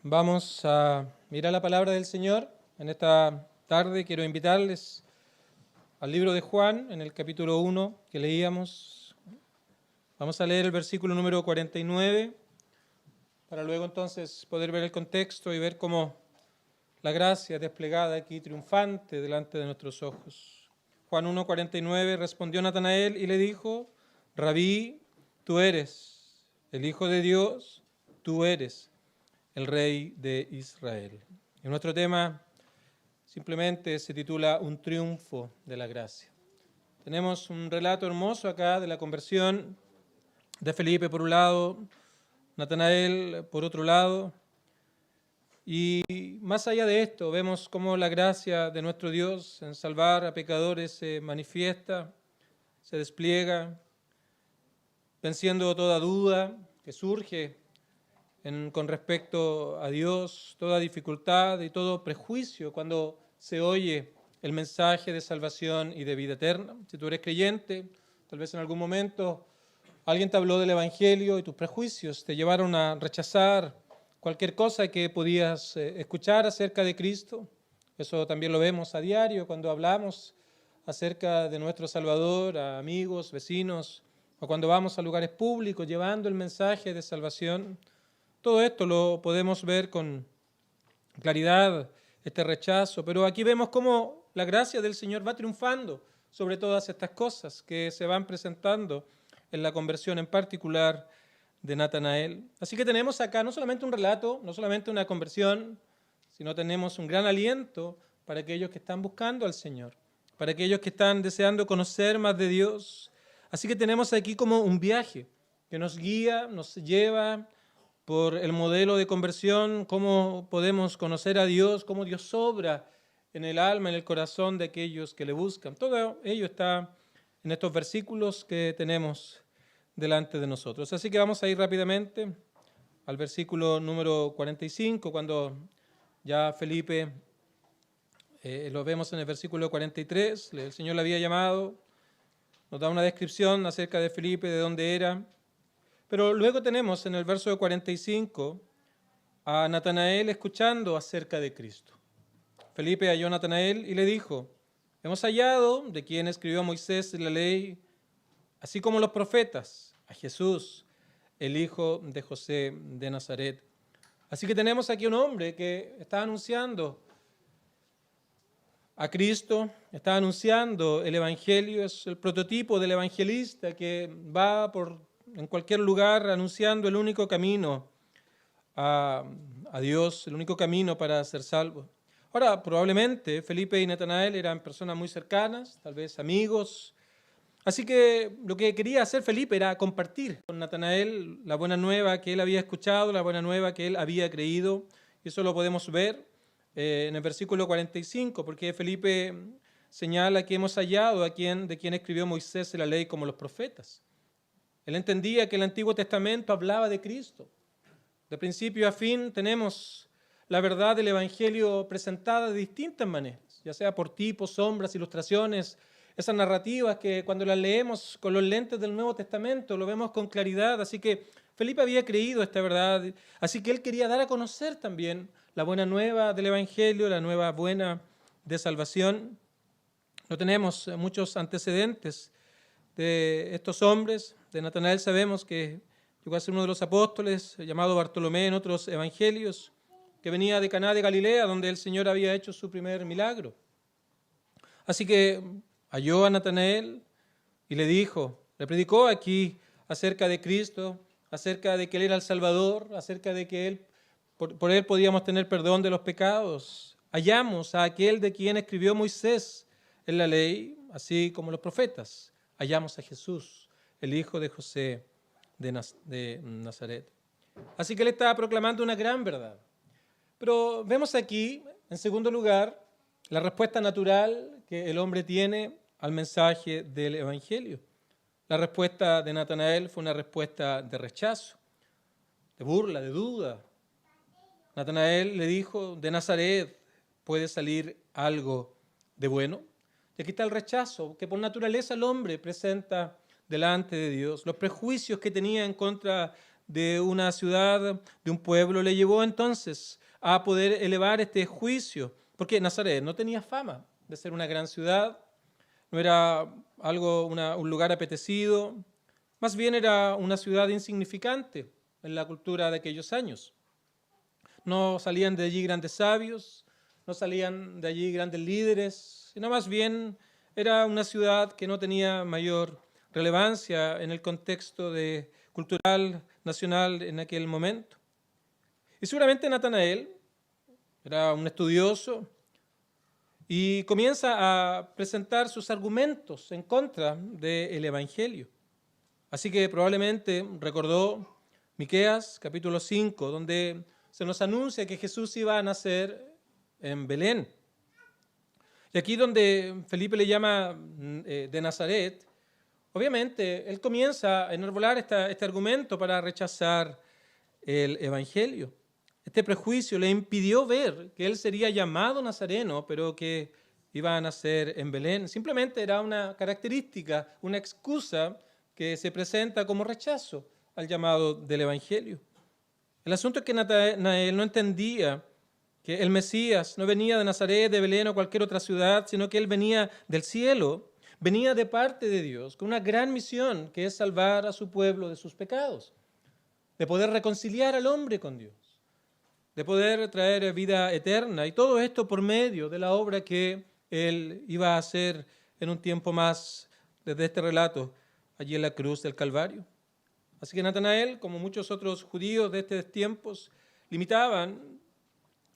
Vamos a mirar la palabra del Señor. En esta tarde quiero invitarles al libro de Juan, en el capítulo 1 que leíamos. Vamos a leer el versículo número 49, para luego entonces poder ver el contexto y ver cómo la gracia es desplegada aquí triunfante delante de nuestros ojos. Juan 1:49, respondió Natanael y le dijo: Rabí, tú eres el Hijo de Dios, tú eres el Rey de Israel. Y nuestro tema simplemente se titula Un triunfo de la gracia. Tenemos un relato hermoso acá de la conversión de Felipe por un lado, Natanael por otro lado, y más allá de esto vemos cómo la gracia de nuestro Dios en salvar a pecadores se manifiesta, se despliega, venciendo toda duda que surge con respecto a Dios, toda dificultad y todo prejuicio cuando se oye el mensaje de salvación y de vida eterna. Si tú eres creyente, tal vez en algún momento alguien te habló del Evangelio y tus prejuicios te llevaron a rechazar cualquier cosa que podías escuchar acerca de Cristo. Eso también lo vemos a diario cuando hablamos acerca de nuestro Salvador a amigos, vecinos, o cuando vamos a lugares públicos llevando el mensaje de salvación. Todo esto lo podemos ver con claridad, este rechazo, pero aquí vemos cómo la gracia del Señor va triunfando sobre todas estas cosas que se van presentando en la conversión en particular de Natanael. Así que tenemos acá no solamente un relato, no solamente una conversión, sino tenemos un gran aliento para aquellos que están buscando al Señor, para aquellos que están deseando conocer más de Dios. Así que tenemos aquí como un viaje que nos guía, nos lleva por el modelo de conversión, cómo podemos conocer a Dios, cómo Dios obra en el alma, en el corazón de aquellos que le buscan. Todo ello está en estos versículos que tenemos delante de nosotros. Así que vamos a ir rápidamente al versículo número 45, cuando ya Felipe, lo vemos en el versículo 43, el Señor le había llamado, nos da una descripción acerca de Felipe, de dónde era. Pero luego tenemos en el verso 45 a Natanael escuchando acerca de Cristo. Felipe halló a Natanael y le dijo: hemos hallado de quien escribió Moisés en la ley, así como los profetas, a Jesús, el hijo de José de Nazaret. Así que tenemos aquí un hombre que está anunciando a Cristo, está anunciando el Evangelio, es el prototipo del evangelista que va en cualquier lugar anunciando el único camino a Dios, el único camino para ser salvo. Ahora, probablemente Felipe y Natanael eran personas muy cercanas, tal vez amigos. Así que lo que quería hacer Felipe era compartir con Natanael la buena nueva que él había escuchado, la buena nueva que él había creído. Y eso lo podemos ver en el versículo 45, porque Felipe señala que hemos hallado de quien escribió Moisés en la ley como los profetas. Él entendía que el Antiguo Testamento hablaba de Cristo. De principio a fin tenemos la verdad del Evangelio presentada de distintas maneras, ya sea por tipos, sombras, ilustraciones, esas narrativas que cuando las leemos con los lentes del Nuevo Testamento lo vemos con claridad. Así que Felipe había creído esta verdad, así que él quería dar a conocer también la buena nueva del Evangelio, la nueva buena de salvación. No tenemos muchos antecedentes de estos hombres. De Natanael sabemos que llegó a ser uno de los apóstoles, llamado Bartolomé en otros evangelios, que venía de Caná de Galilea, donde el Señor había hecho su primer milagro. Así que halló a Natanael y le predicó aquí acerca de Cristo, acerca de que Él era el Salvador, acerca de que por Él podíamos tener perdón de los pecados. Hallamos a aquel de quien escribió Moisés en la ley, así como los profetas. Hallamos a Jesús, el hijo de José de Nazaret. Así que Él estaba proclamando una gran verdad. Pero vemos aquí, en segundo lugar, la respuesta natural que el hombre tiene al mensaje del Evangelio. La respuesta de Natanael fue una respuesta de rechazo, de burla, de duda. Natanael le dijo: de Nazaret puede salir algo de bueno. Y aquí está el rechazo que por naturaleza el hombre presenta delante de Dios, los prejuicios que tenía en contra de una ciudad, de un pueblo, le llevó entonces a poder elevar este juicio, porque Nazaret no tenía fama de ser una gran ciudad, no era un lugar apetecido, más bien era una ciudad insignificante en la cultura de aquellos años. No salían de allí grandes sabios, no salían de allí grandes líderes, sino más bien era una ciudad que no tenía mayor relevancia en el contexto cultural nacional en aquel momento. Y seguramente Natanael era un estudioso y comienza a presentar sus argumentos en contra del Evangelio. Así que probablemente recordó Miqueas capítulo 5, donde se nos anuncia que Jesús iba a nacer en Belén. Y aquí donde Felipe le llama de Nazaret, obviamente él comienza a enarbolar este argumento para rechazar el Evangelio. Este prejuicio le impidió ver que él sería llamado nazareno, pero que iba a nacer en Belén. Simplemente era una característica, una excusa que se presenta como rechazo al llamado del Evangelio. El asunto es que Natanael no entendía que el Mesías no venía de Nazaret, de Belén o cualquier otra ciudad, sino que él venía del cielo, venía de parte de Dios, con una gran misión que es salvar a su pueblo de sus pecados, de poder reconciliar al hombre con Dios, de poder traer vida eterna, y todo esto por medio de la obra que él iba a hacer en un tiempo más desde este relato, allí en la cruz del Calvario. Así que Natanael, como muchos otros judíos de estos tiempos, limitaban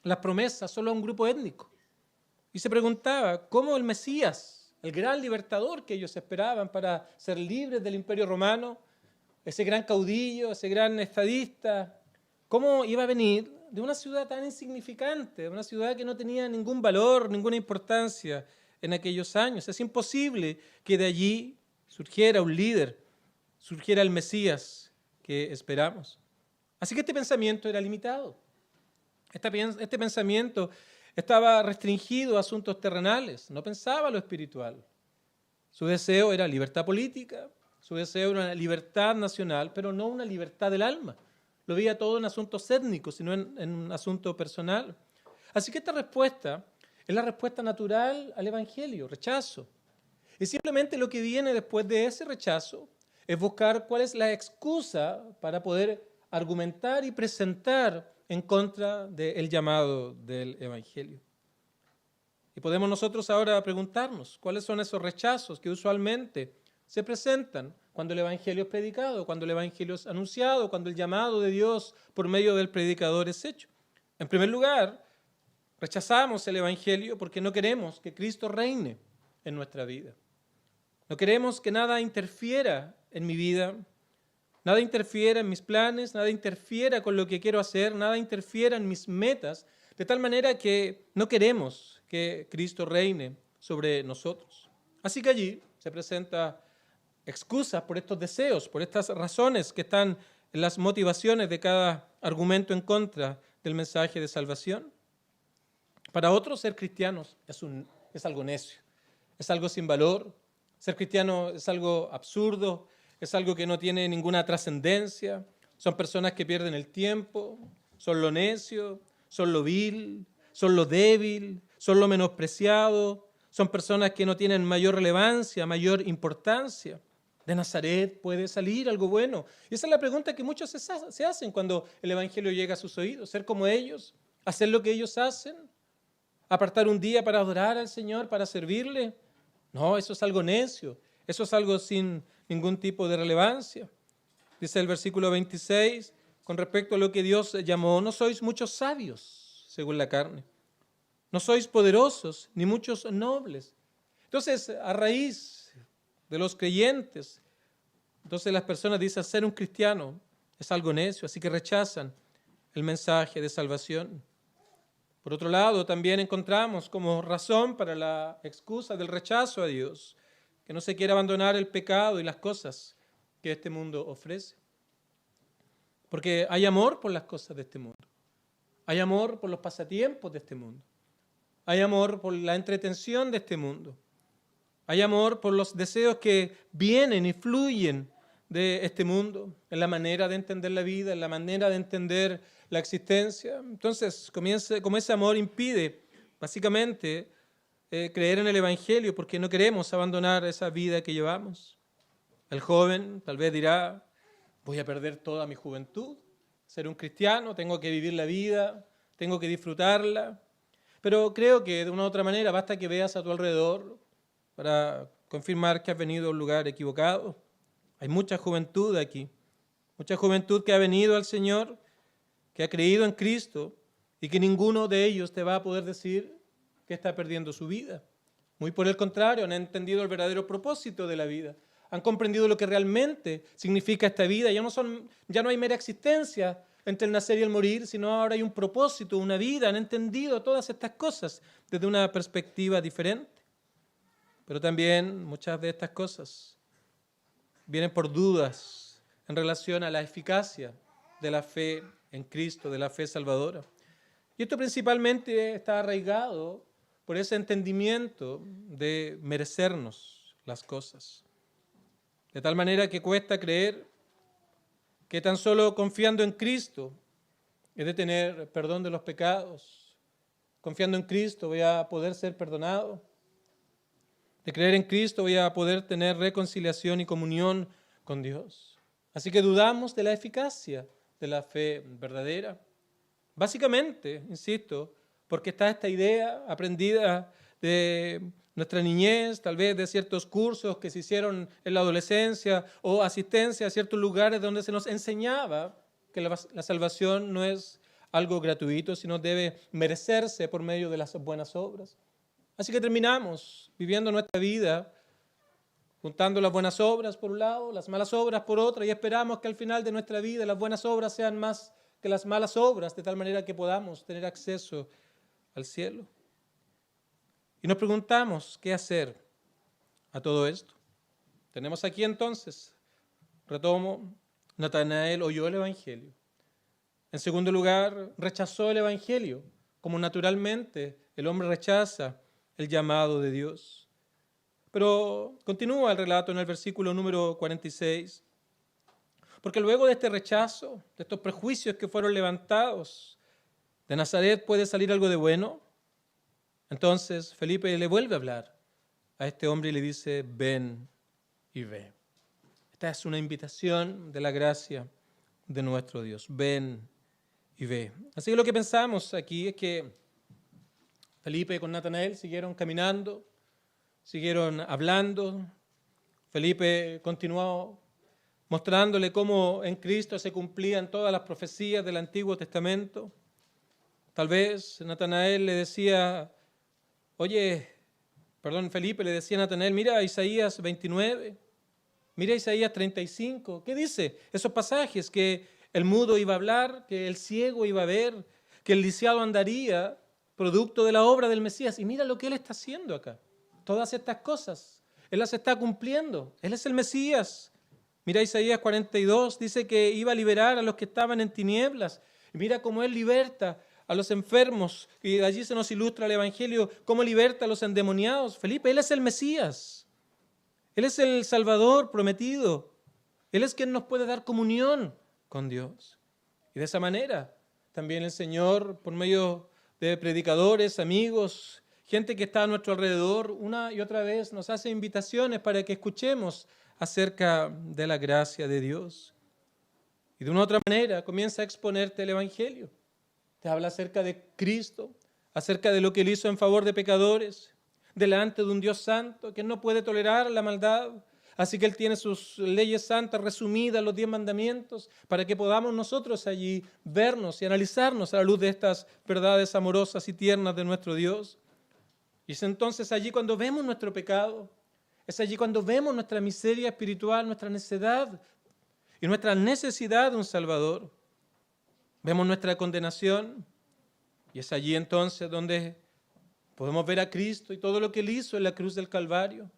las promesas solo a un grupo étnico. Y se preguntaba cómo el Mesías, el gran libertador que ellos esperaban para ser libres del Imperio Romano, ese gran caudillo, ese gran estadista, cómo iba a venir de una ciudad tan insignificante, de una ciudad que no tenía ningún valor, ninguna importancia en aquellos años. Es imposible que de allí surgiera un líder, surgiera el Mesías que esperamos. Así que este pensamiento era limitado. Este pensamiento estaba restringido a asuntos terrenales, no pensaba lo espiritual. Su deseo era libertad política, su deseo era una libertad nacional, pero no una libertad del alma. Lo veía todo en asuntos étnicos, sino en un asunto personal. Así que esta respuesta es la respuesta natural al Evangelio, rechazo. Y simplemente lo que viene después de ese rechazo es buscar cuál es la excusa para poder argumentar y presentar en contra del llamado del Evangelio. Y podemos nosotros ahora preguntarnos cuáles son esos rechazos que usualmente se presentan cuando el Evangelio es predicado, cuando el Evangelio es anunciado, cuando el llamado de Dios por medio del predicador es hecho. En primer lugar, rechazamos el Evangelio porque no queremos que Cristo reine en nuestra vida. No queremos que nada interfiera en mi vida, nada interfiera en mis planes, nada interfiera con lo que quiero hacer, nada interfiera en mis metas, de tal manera que no queremos que Cristo reine sobre nosotros. Así que allí se presenta excusas por estos deseos, por estas razones que están en las motivaciones de cada argumento en contra del mensaje de salvación. Para otros, ser cristianos es algo necio, es algo sin valor. Ser cristiano es algo absurdo, es algo que no tiene ninguna trascendencia. Son personas que pierden el tiempo, son lo necio, son lo vil, son lo débil, son lo menospreciado. Son personas que no tienen mayor relevancia, mayor importancia. ¿De Nazaret puede salir algo bueno? Y esa es la pregunta que muchos se hacen cuando el Evangelio llega a sus oídos. ¿Ser como ellos? ¿Hacer lo que ellos hacen? ¿Apartar un día para adorar al Señor, para servirle? No, eso es algo necio, eso es algo sin ningún tipo de relevancia. Dice el versículo 26, con respecto a lo que Dios llamó, no sois muchos sabios, según la carne. No sois poderosos, ni muchos nobles. Entonces, a raíz de los creyentes, entonces las personas dicen, ser un cristiano es algo necio, así que rechazan el mensaje de salvación. Por otro lado, también encontramos como razón para la excusa del rechazo a Dios, que no se quiere abandonar el pecado y las cosas que este mundo ofrece. Porque hay amor por las cosas de este mundo. Hay amor por los pasatiempos de este mundo. Hay amor por la entretención de este mundo. Hay amor por los deseos que vienen y fluyen de este mundo, en la manera de entender la vida, en la manera de entender la existencia. Entonces, como ese amor impide, básicamente, creer en el Evangelio, porque no queremos abandonar esa vida que llevamos. El joven tal vez dirá, voy a perder toda mi juventud, ser un cristiano, tengo que vivir la vida, tengo que disfrutarla. Pero creo que de una u otra manera basta que veas a tu alrededor para confirmar que has venido a un lugar equivocado. Hay mucha juventud aquí, mucha juventud que ha venido al Señor, que ha creído en Cristo y que ninguno de ellos te va a poder decir que está perdiendo su vida. Muy por el contrario, han entendido el verdadero propósito de la vida. Han comprendido lo que realmente significa esta vida. Ya no hay mera existencia entre el nacer y el morir, sino ahora hay un propósito, una vida. Han entendido todas estas cosas desde una perspectiva diferente. Pero también muchas de estas cosas vienen por dudas en relación a la eficacia de la fe en Cristo, de la fe salvadora. Y esto principalmente está arraigado por ese entendimiento de merecernos las cosas. De tal manera que cuesta creer que tan solo confiando en Cristo es de tener perdón de los pecados. Confiando en Cristo voy a poder ser perdonado. De creer en Cristo voy a poder tener reconciliación y comunión con Dios. Así que dudamos de la eficacia de la fe verdadera. Básicamente, insisto, porque está esta idea aprendida de nuestra niñez, tal vez de ciertos cursos que se hicieron en la adolescencia o asistencia a ciertos lugares donde se nos enseñaba que la salvación no es algo gratuito, sino debe merecerse por medio de las buenas obras. Así que terminamos viviendo nuestra vida juntando las buenas obras por un lado, las malas obras por otra, y esperamos que al final de nuestra vida las buenas obras sean más que las malas obras, de tal manera que podamos tener acceso al cielo. Y nos preguntamos, ¿qué hacer a todo esto? Tenemos aquí entonces, retomo, Natanael oyó el Evangelio. En segundo lugar, rechazó el Evangelio, como naturalmente el hombre rechaza el llamado de Dios. Pero continúa el relato en el versículo número 46. Porque luego de este rechazo, de estos prejuicios que fueron levantados, ¿de Nazaret puede salir algo de bueno? Entonces Felipe le vuelve a hablar a este hombre y le dice, ven y ve. Esta es una invitación de la gracia de nuestro Dios. Ven y ve. Así que lo que pensamos aquí es que Felipe con Natanael siguieron caminando, siguieron hablando. Felipe continuó mostrándole cómo en Cristo se cumplían todas las profecías del Antiguo Testamento. Tal vez Natanael le decía, Felipe le decía a Natanael, mira Isaías 29, mira Isaías 35, ¿qué dice? Esos pasajes que el mudo iba a hablar, que el ciego iba a ver, que el lisiado andaría, producto de la obra del Mesías. Y mira lo que él está haciendo acá. Todas estas cosas, él las está cumpliendo. Él es el Mesías. Mira Isaías 42, dice que iba a liberar a los que estaban en tinieblas. Y mira cómo él liberta a los enfermos. Y allí se nos ilustra el Evangelio, cómo liberta a los endemoniados. Felipe, él es el Mesías. Él es el Salvador prometido. Él es quien nos puede dar comunión con Dios. Y de esa manera, también el Señor, por medio de predicadores, amigos, gente que está a nuestro alrededor, una y otra vez nos hace invitaciones para que escuchemos acerca de la gracia de Dios. Y de una u otra manera comienza a exponerte el Evangelio. Te habla acerca de Cristo, acerca de lo que Él hizo en favor de pecadores, delante de un Dios santo que no puede tolerar la maldad. Así que Él tiene sus leyes santas resumidas, los 10 mandamientos, para que podamos nosotros allí vernos y analizarnos a la luz de estas verdades amorosas y tiernas de nuestro Dios. Y es entonces allí cuando vemos nuestro pecado, es allí cuando vemos nuestra miseria espiritual, nuestra necedad y nuestra necesidad de un Salvador. Vemos nuestra condenación y es allí entonces donde podemos ver a Cristo y todo lo que Él hizo en la cruz del Calvario.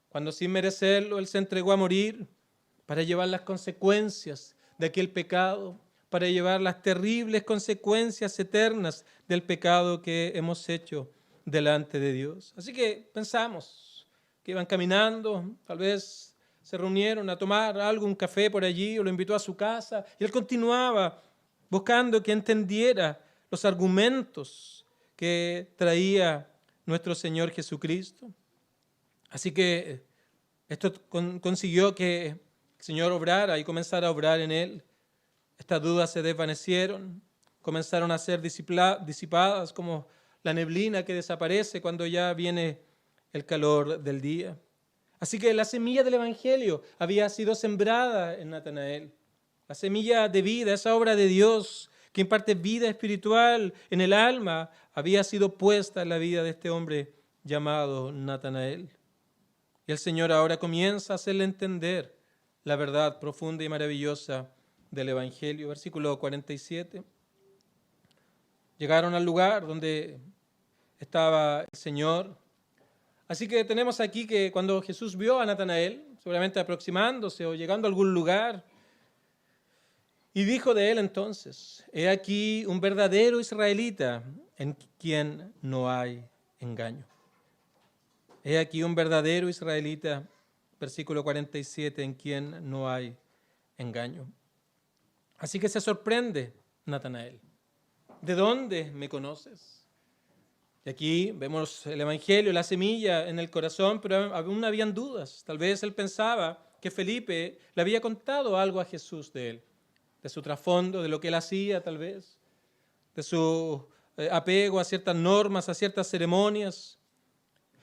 Cuando sin merecerlo Él se entregó a morir para llevar las consecuencias de aquel pecado, para llevar las terribles consecuencias eternas del pecado que hemos hecho delante de Dios. Así que pensamos que iban caminando, tal vez se reunieron a tomar algo, un café por allí, o lo invitó a su casa, y él continuaba buscando que entendiera los argumentos que traía nuestro Señor Jesucristo. Así que esto consiguió que el Señor obrara y comenzara a obrar en él. Estas dudas se desvanecieron, comenzaron a ser disipadas como la neblina que desaparece cuando ya viene el calor del día. Así que la semilla del Evangelio había sido sembrada en Natanael. La semilla de vida, esa obra de Dios que imparte vida espiritual en el alma, había sido puesta en la vida de este hombre llamado Natanael. Y el Señor ahora comienza a hacerle entender la verdad profunda y maravillosa del Evangelio. Versículo 47. Llegaron al lugar donde estaba el Señor. Así que tenemos aquí que cuando Jesús vio a Natanael, seguramente aproximándose o llegando a algún lugar, y dijo de él entonces: he aquí un verdadero israelita en quien no hay engaño. He aquí un verdadero israelita, versículo 47, en quien no hay engaño. Así que se sorprende Natanael. ¿De dónde me conoces? Y aquí vemos el Evangelio, la semilla en el corazón, pero aún habían dudas. Tal vez él pensaba que Felipe le había contado algo a Jesús de él, de su trasfondo, de lo que él hacía tal vez, de su apego a ciertas normas, a ciertas ceremonias.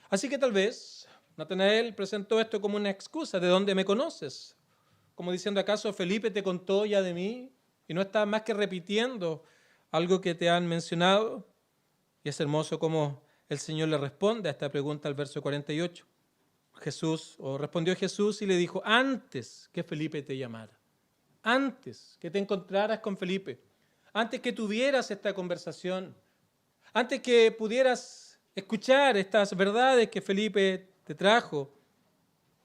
Así que tal vez Natanael presentó esto como una excusa: ¿de dónde me conoces? Como diciendo, ¿acaso Felipe te contó ya de mí? Y no estás más que repitiendo algo que te han mencionado. Y es hermoso cómo el Señor le responde a esta pregunta al verso 48. Respondió Jesús y le dijo: antes que Felipe te llamara, antes que te encontraras con Felipe, antes que tuvieras esta conversación, antes que pudieras escuchar estas verdades que Felipe te trajo,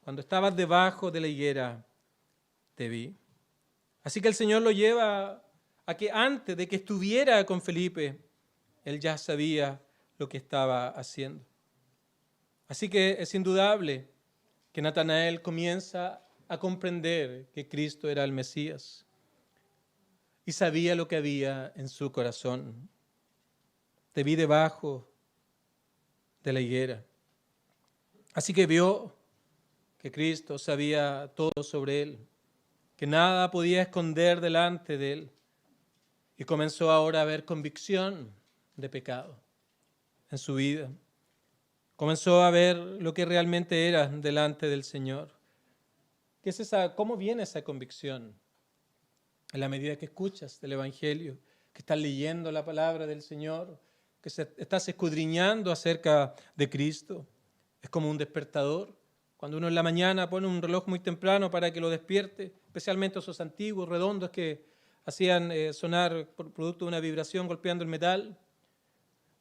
cuando estabas debajo de la higuera, te vi. Así que el Señor lo lleva a que antes de que estuviera con Felipe, él ya sabía lo que estaba haciendo. Así que es indudable que Natanael comienza a comprender que Cristo era el Mesías y sabía lo que había en su corazón. Te vi debajo de la higuera. Así que vio que Cristo sabía todo sobre él, que nada podía esconder delante de él, y comenzó ahora a ver convicción de pecado en su vida. Comenzó a ver lo que realmente era delante del Señor. ¿Qué es esa? ¿Cómo viene esa convicción? En la medida que escuchas el Evangelio, que estás leyendo la palabra del Señor, que estás escudriñando acerca de Cristo. Es como un despertador. Cuando uno en la mañana pone un reloj muy temprano para que lo despierte, especialmente esos antiguos, redondos que hacían sonar por producto de una vibración golpeando el metal.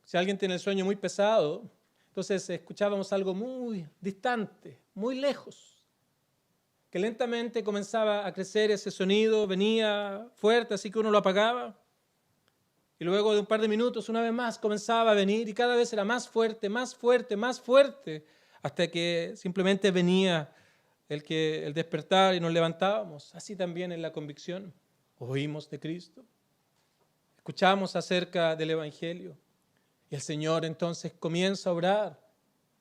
Si alguien tiene el sueño muy pesado, entonces escuchábamos algo muy distante, muy lejos, que lentamente comenzaba a crecer ese sonido, venía fuerte, así que uno lo apagaba. Y luego de un par de minutos, una vez más, comenzaba a venir y cada vez era más fuerte, más fuerte, más fuerte, hasta que simplemente venía el despertar y nos levantábamos. Así también en la convicción. Oímos de Cristo, escuchamos acerca del Evangelio y el Señor entonces comienza a obrar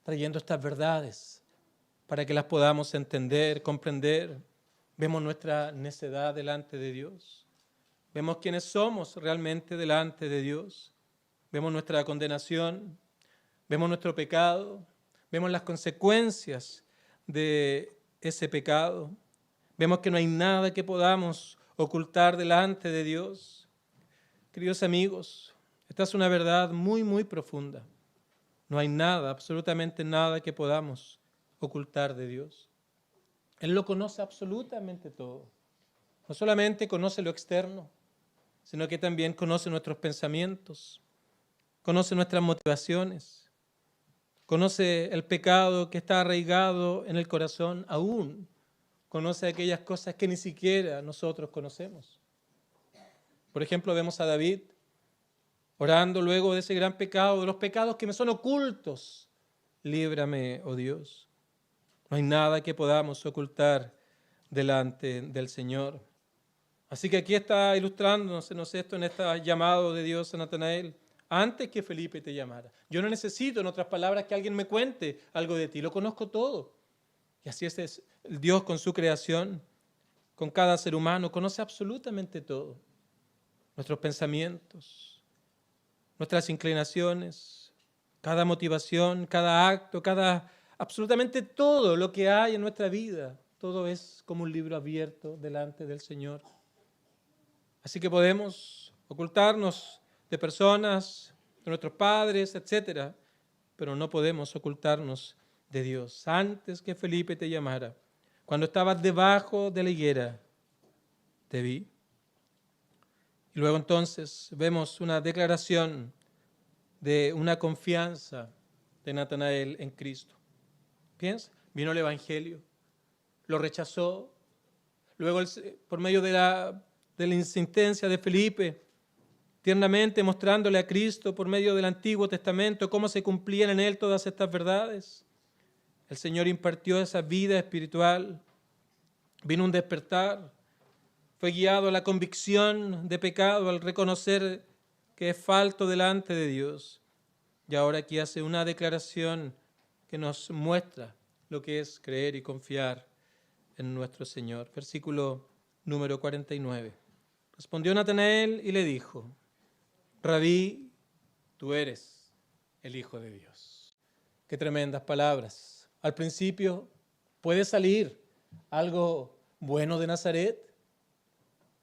trayendo estas verdades para que las podamos entender, comprender. Vemos nuestra necedad delante de Dios. Vemos quiénes somos realmente delante de Dios. Vemos nuestra condenación, vemos nuestro pecado, vemos las consecuencias de ese pecado. Vemos que no hay nada que podamos ocultar delante de Dios. Queridos amigos, esta es una verdad muy, muy profunda. No hay nada, absolutamente nada que podamos ocultar de Dios. Él lo conoce absolutamente todo. No solamente conoce lo externo, sino que también conoce nuestros pensamientos, conoce nuestras motivaciones, conoce el pecado que está arraigado en el corazón aún, conoce aquellas cosas que ni siquiera nosotros conocemos. Por ejemplo, vemos a David orando luego de ese gran pecado, de los pecados que me son ocultos. Líbrame, oh Dios. No hay nada que podamos ocultar delante del Señor. Así que aquí está ilustrándonos esto en este llamado de Dios a Natanael, antes que Felipe te llamara. Yo no necesito, en otras palabras, que alguien me cuente algo de ti, lo conozco todo. Y así es el Dios con su creación, con cada ser humano, conoce absolutamente todo. Nuestros pensamientos, nuestras inclinaciones, cada motivación, cada acto, absolutamente todo lo que hay en nuestra vida. Todo es como un libro abierto delante del Señor. Así que podemos ocultarnos de personas, de nuestros padres, etcétera, pero no podemos ocultarnos de Dios. Antes que Felipe te llamara, cuando estabas debajo de la higuera, te vi. Y luego entonces vemos una declaración de una confianza de Natanael en Cristo. Piensa, vino el Evangelio, lo rechazó, luego por medio de la insistencia de Felipe, tiernamente mostrándole a Cristo por medio del Antiguo Testamento cómo se cumplían en él todas estas verdades. El Señor impartió esa vida espiritual, vino un despertar, fue guiado a la convicción de pecado al reconocer que es falto delante de Dios. Y ahora aquí hace una declaración que nos muestra lo que es creer y confiar en nuestro Señor. Versículo número 49. Respondió Natanael y le dijo: Rabí, tú eres el Hijo de Dios. Qué tremendas palabras. Al principio, ¿puede salir algo bueno de Nazaret?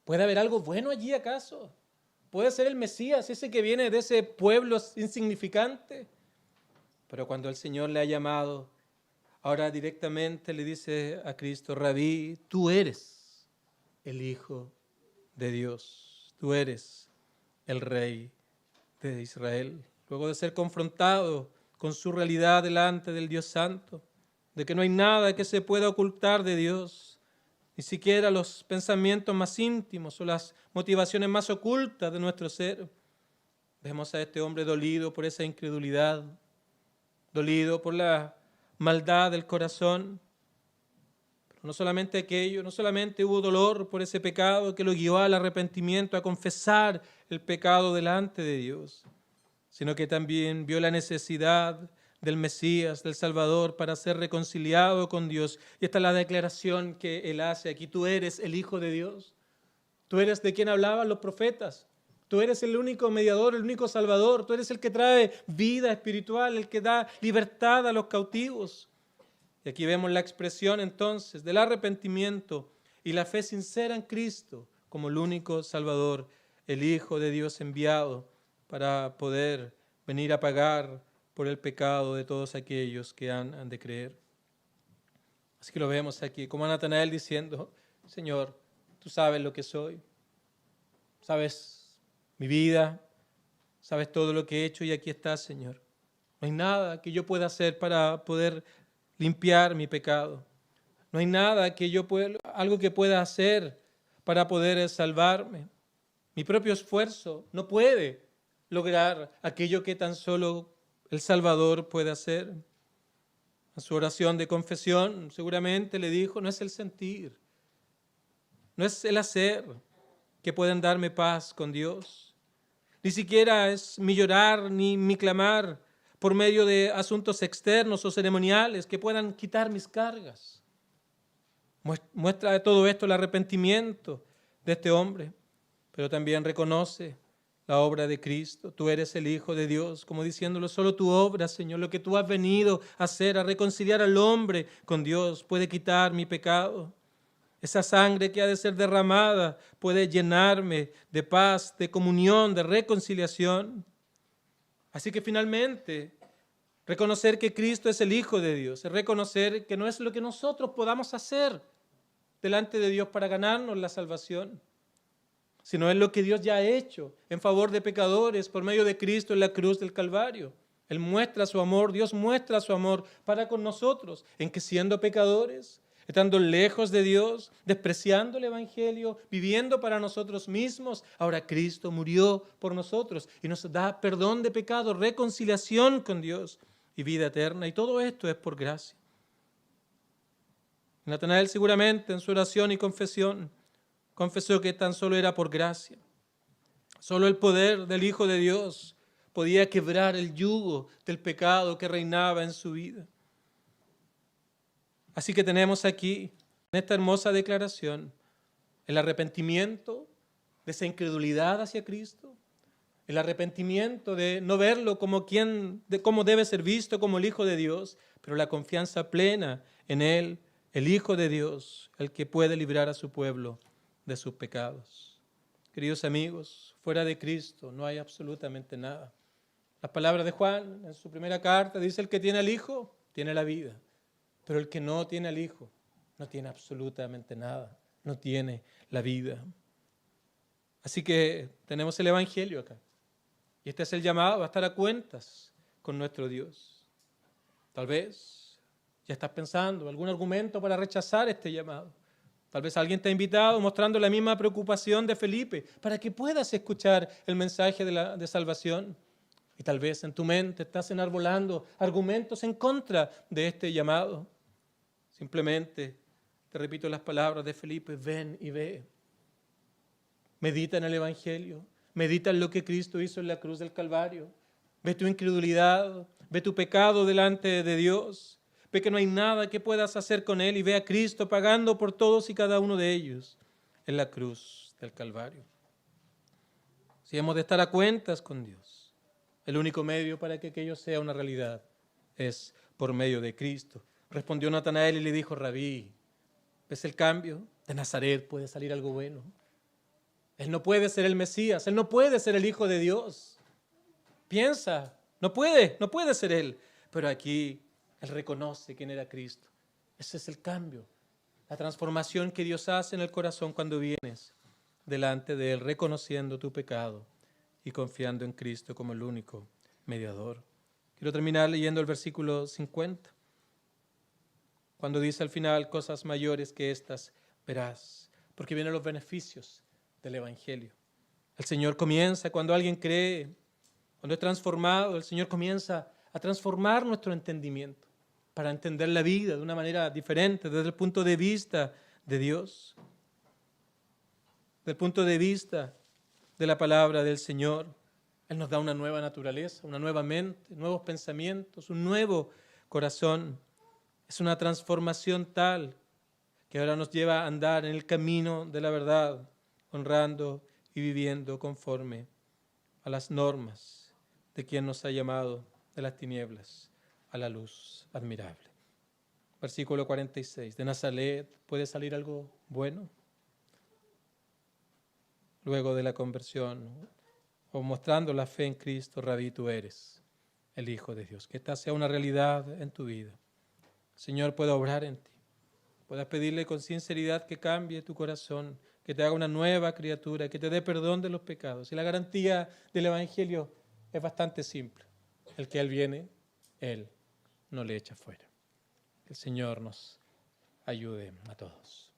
¿Puede haber algo bueno allí acaso? ¿Puede ser el Mesías, ese que viene de ese pueblo insignificante? Pero cuando el Señor le ha llamado, ahora directamente le dice a Cristo: Rabí, tú eres el Hijo de Dios. Tú eres el Rey de Israel. Luego de ser confrontado con su realidad delante del Dios Santo, de que no hay nada que se pueda ocultar de Dios, ni siquiera los pensamientos más íntimos o las motivaciones más ocultas de nuestro ser, vemos a este hombre dolido por esa incredulidad, dolido por la maldad del corazón. Pero no solamente aquello, no solamente hubo dolor por ese pecado que lo guió al arrepentimiento, a confesar el pecado delante de Dios, sino que también vio la necesidad del Mesías, del Salvador, para ser reconciliado con Dios. Y esta es la declaración que él hace aquí: tú eres el Hijo de Dios. Tú eres de quien hablaban los profetas. Tú eres el único mediador, el único Salvador. Tú eres el que trae vida espiritual, el que da libertad a los cautivos. Y aquí vemos la expresión entonces del arrepentimiento y la fe sincera en Cristo como el único Salvador, el Hijo de Dios enviado para poder venir a pagar por el pecado de todos aquellos que han de creer. Así que lo vemos aquí, como a Natanael diciendo: Señor, tú sabes lo que soy, sabes mi vida, sabes todo lo que he hecho y aquí estás, Señor. No hay nada que yo pueda hacer para poder limpiar mi pecado. No hay nada algo que pueda hacer para poder salvarme. Mi propio esfuerzo no puede lograr aquello que tan solo el Salvador puede hacer. En su oración de confesión seguramente le dijo: no es el sentir, no es el hacer que pueden darme paz con Dios. Ni siquiera es mi llorar ni mi clamar por medio de asuntos externos o ceremoniales que puedan quitar mis cargas. Muestra de todo esto el arrepentimiento de este hombre, pero también reconoce la obra de Cristo. Tú eres el Hijo de Dios, como diciéndolo: solo tu obra, Señor, lo que tú has venido a hacer, a reconciliar al hombre con Dios, puede quitar mi pecado. Esa sangre que ha de ser derramada puede llenarme de paz, de comunión, de reconciliación. Así que finalmente, reconocer que Cristo es el Hijo de Dios, es reconocer que no es lo que nosotros podamos hacer delante de Dios para ganarnos la salvación, sino es lo que Dios ya ha hecho en favor de pecadores por medio de Cristo en la cruz del Calvario. Él muestra su amor, Dios muestra su amor para con nosotros, en que siendo pecadores, estando lejos de Dios, despreciando el Evangelio, viviendo para nosotros mismos, ahora Cristo murió por nosotros y nos da perdón de pecado, reconciliación con Dios y vida eterna. Y todo esto es por gracia. Natanael seguramente en su oración y confesión confesó que tan solo era por gracia. Solo el poder del Hijo de Dios podía quebrar el yugo del pecado que reinaba en su vida. Así que tenemos aquí, en esta hermosa declaración, el arrepentimiento de esa incredulidad hacia Cristo, el arrepentimiento de no verlo como de cómo debe ser visto como el Hijo de Dios, pero la confianza plena en Él, el Hijo de Dios, el que puede librar a su pueblo de sus pecados. Queridos amigos, fuera de Cristo no hay absolutamente nada. Las palabras de Juan en su primera carta dice: el que tiene al Hijo tiene la vida, pero el que no tiene al Hijo no tiene absolutamente nada, no tiene la vida. Así que tenemos el Evangelio acá. Y este es el llamado a estar a cuentas con nuestro Dios. Tal vez ya estás pensando algún argumento para rechazar este llamado. Tal vez alguien te ha invitado mostrando la misma preocupación de Felipe para que puedas escuchar el mensaje de salvación. Y tal vez en tu mente estás enarbolando argumentos en contra de este llamado. Simplemente te repito las palabras de Felipe: ven y ve. Medita en el Evangelio. Medita en lo que Cristo hizo en la cruz del Calvario. Ve tu incredulidad, ve tu pecado delante de Dios. Ve que no hay nada que puedas hacer con Él y ve a Cristo pagando por todos y cada uno de ellos en la cruz del Calvario. Si hemos de estar a cuentas con Dios, el único medio para que aquello sea una realidad es por medio de Cristo. Respondió Natanael y le dijo: Rabí, ¿ves el cambio? De Nazaret puede salir algo bueno. Él no puede ser el Mesías, Él no puede ser el Hijo de Dios. Piensa, no puede ser Él. Pero aquí Él reconoce quién era Cristo. Ese es el cambio, la transformación que Dios hace en el corazón cuando vienes delante de Él, reconociendo tu pecado y confiando en Cristo como el único mediador. Quiero terminar leyendo el versículo 50, cuando dice al final: cosas mayores que estas verás, porque vienen los beneficios del Evangelio. El Señor comienza cuando alguien cree, cuando es transformado, el Señor comienza a transformar nuestro entendimiento para entender la vida de una manera diferente, desde el punto de vista de Dios, desde el punto de vista de la palabra del Señor. Él nos da una nueva naturaleza, una nueva mente, nuevos pensamientos, un nuevo corazón. Es una transformación tal que ahora nos lleva a andar en el camino de la verdad, honrando y viviendo conforme a las normas de quien nos ha llamado de las tinieblas a la luz admirable. Versículo 46. ¿De Nazaret puede salir algo bueno? Luego de la conversión, o mostrando la fe en Cristo, Rabí, tú eres el Hijo de Dios. Que esta sea una realidad en tu vida. El Señor pueda obrar en ti. Puedas pedirle con sinceridad que cambie tu corazón, que te haga una nueva criatura, que te dé perdón de los pecados. Y la garantía del Evangelio es bastante simple. El que Él viene, Él no le echa fuera. Que el Señor nos ayude a todos.